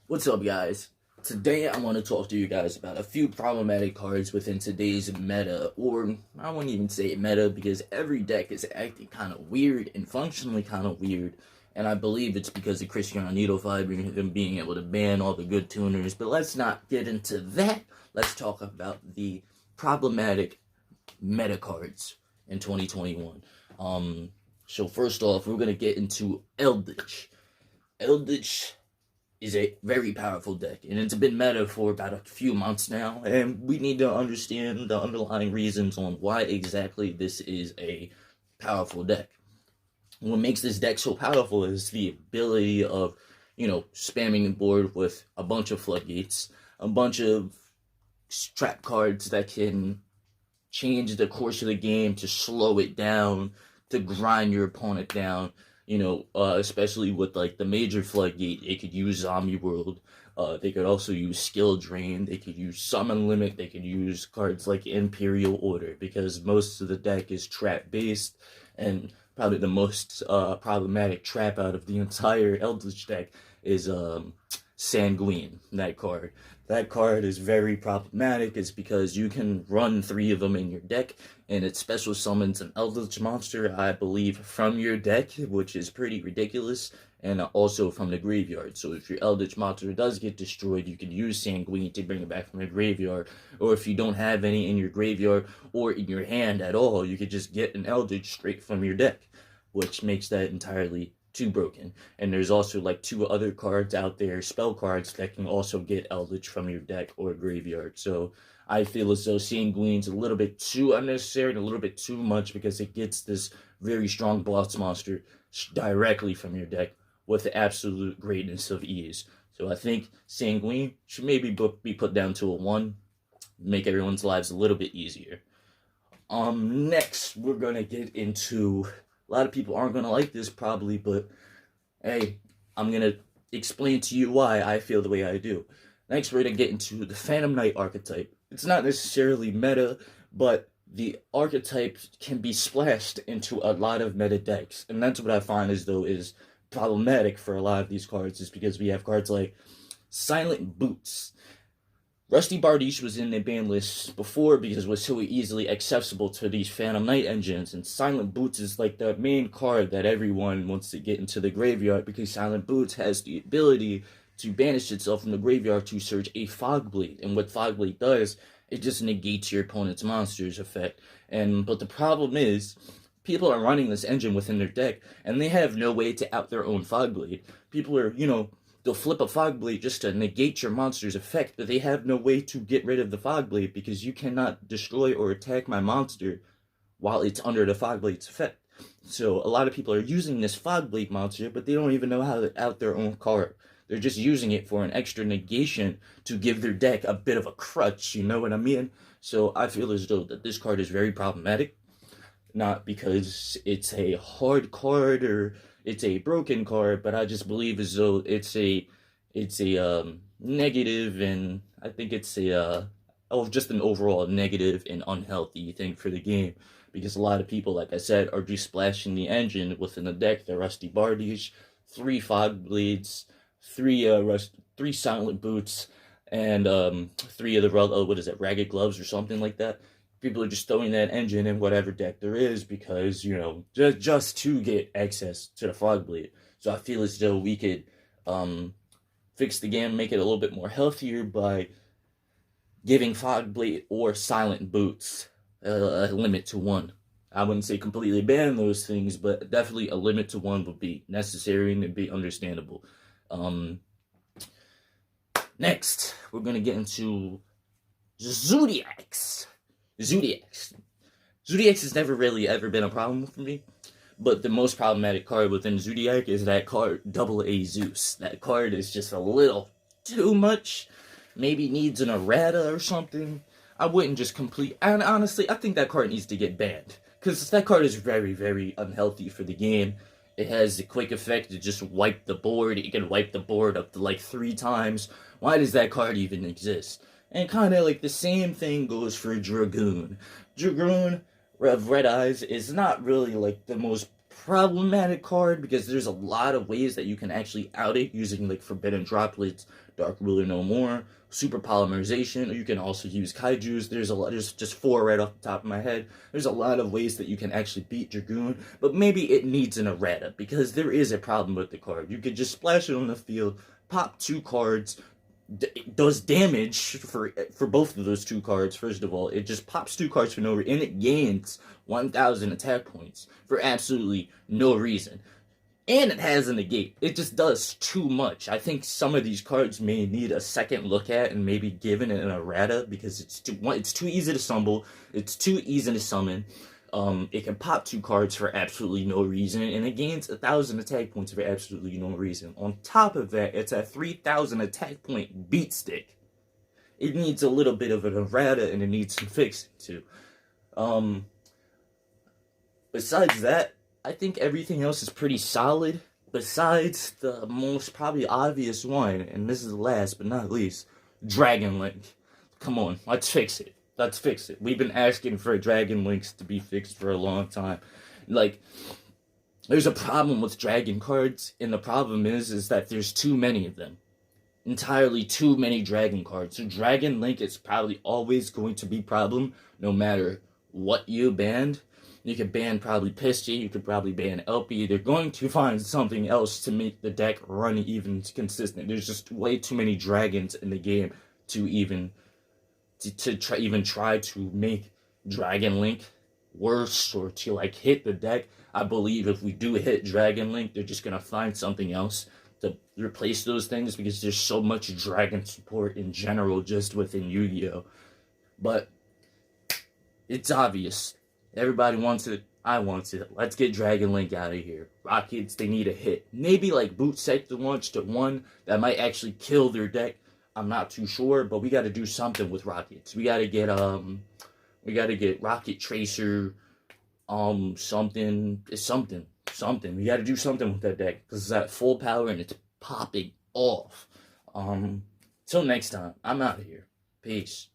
What's up, guys? Today I want to talk to you guys about a few problematic cards within today's meta, or I wouldn't even say meta because every deck is acting kind of weird and functionally kind of weird, and I believe it's because of Cristiano Needle Fiber and being able to ban all the good tuners. But let's not get into that. Let's talk about the problematic meta cards in 2021. So first off, we're gonna get into Eldritch. Eldritch is a very powerful deck, and it's been meta for about a few months now, and we need to understand the underlying reasons on why exactly this is a powerful deck. What makes this deck so powerful is the ability of, spamming the board with a bunch of floodgates, a bunch of trap cards that can change the course of the game to slow it down, to grind your opponent down. Especially with like the major floodgate, they could use Zombie World. They could also use Skill Drain. They could use Summon Limit. They could use cards like Imperial Order because most of the deck is trap based, and probably the most problematic trap out of the entire Eldritch deck is Sanguine. That card is very problematic. It's because you can run 3 of them in your deck, and it special summons an Eldritch monster, I believe, from your deck, which is pretty ridiculous, and also from the graveyard. So if your Eldritch monster does get destroyed, you can use Sanguine to bring it back from the graveyard, or if you don't have any in your graveyard or in your hand at all, you could just get an Eldritch straight from your deck, which makes that entirely too broken. And there's also like 2 other cards out there, spell cards, that can also get Eldritch from your deck or graveyard. So I feel as though Sanguine's a little bit too unnecessary and a little bit too much because it gets this very strong boss monster directly from your deck with the absolute greatness of ease. So I think Sanguine should maybe be put down to a 1, make everyone's lives a little bit easier. Next, we're gonna get into, a lot of people aren't gonna like this probably, but hey, I'm gonna explain to you why I feel the way I do. Next, we're gonna get into the Phantom Knight archetype. It's not necessarily meta, but the archetype can be splashed into a lot of meta decks, and that's what I find as though is problematic for a lot of these cards, is because we have cards like Silent Boots. Rusty Bardiche was in the ban list before because it was so easily accessible to these Phantom Knight engines, and Silent Boots is like the main card that everyone wants to get into the graveyard because Silent Boots has the ability to banish itself from the graveyard to search a Fogblade, and what Fogblade does, it just negates your opponent's monster's effect. But the problem is, people are running this engine within their deck, and they have no way to out their own Fogblade. People are, they'll flip a Fogblade just to negate your monster's effect, but they have no way to get rid of the Fogblade because you cannot destroy or attack my monster while it's under the Fogblade's effect. So a lot of people are using this Fogblade monster, but they don't even know how to out their own card. They're just using it for an extra negation to give their deck a bit of a crutch, you know what I mean? So I feel as though that this card is very problematic, not because it's a hard card or it's a broken card, but I just believe as though it's a negative, and I think it's just an overall negative and unhealthy thing for the game, because a lot of people, like I said, are just splashing the engine within the deck. The Rusty Bardiche, 3 Fog Blades, 3 Silent Boots, and 3 of the Ragged Gloves or something like that. People are just throwing that engine in whatever deck there is because, just to get access to the Fogblade. So I feel as though we could fix the game, make it a little bit more healthier by giving Fogblade or Silent Boots a limit to 1. I wouldn't say completely ban those things, but definitely a limit to 1 would be necessary and it'd be understandable. Next, we're going to get into Zodiacs. Zodiacs has never really ever been a problem for me, but the most problematic card within Zodiac is that card, Double A Zeus. That card is just a little too much. Maybe needs an errata or something. I wouldn't just and honestly, I think that card needs to get banned, because that card is very, very unhealthy for the game. It has the quick effect to just wipe the board. It can wipe the board up to like 3 times. Why does that card even exist? And kind of like the same thing goes for Dragoon. Dragoon of Red Eyes is not really like the most problematic card because there's a lot of ways that you can actually out it using like Forbidden Droplets, Dark Ruler No More, Super Polymerization, or you can also use Kaijus. There's just 4 right off the top of my head. There's a lot of ways that you can actually beat Dragoon, but maybe it needs an errata because there is a problem with the card. You could just splash it on the field, pop 2 cards, does damage for both of those 2 cards. First of all, it just pops 2 cards for no reason, and it gains 1,000 attack points for absolutely no reason. And it has a negate. It just does too much. I think some of these cards may need a second look at and maybe given an errata because it's too easy to stumble. It's too easy to summon. It can pop 2 cards for absolutely no reason, and it gains 1,000 attack points for absolutely no reason. On top of that, it's a 3,000 attack point beat stick. It needs a little bit of an errata, and it needs some fixing too. Besides that, I think everything else is pretty solid. Besides the most probably obvious one, and this is the last but not least, Dragon Link. Come on, let's fix it. Let's fix it. We've been asking for Dragon Links to be fixed for a long time. Like, there's a problem with Dragon cards, and the problem is that there's too many of them. Entirely too many Dragon cards. So Dragon Link is probably always going to be a problem, no matter what you banned. You could ban probably Pisty, you could probably ban LP. They're going to find something else to make the deck run even consistent. There's just way too many dragons in the game to even try to make Dragon Link worse or to like hit the deck. I believe if we do hit Dragon Link, they're just gonna find something else to replace those things because there's so much dragon support in general just within Yu-Gi-Oh! But it's obvious. Everybody wants it. I want it. Let's get Dragon Link out of here. Rockets, they need a hit. Maybe like Boot Sector launch to 1 that might actually kill their deck. I'm not too sure, but we got to do something with Rockets. We got to get Rocket Tracer, something. We got to do something with that deck because it's at full power and it's popping off. Till next time, I'm out of here. Peace.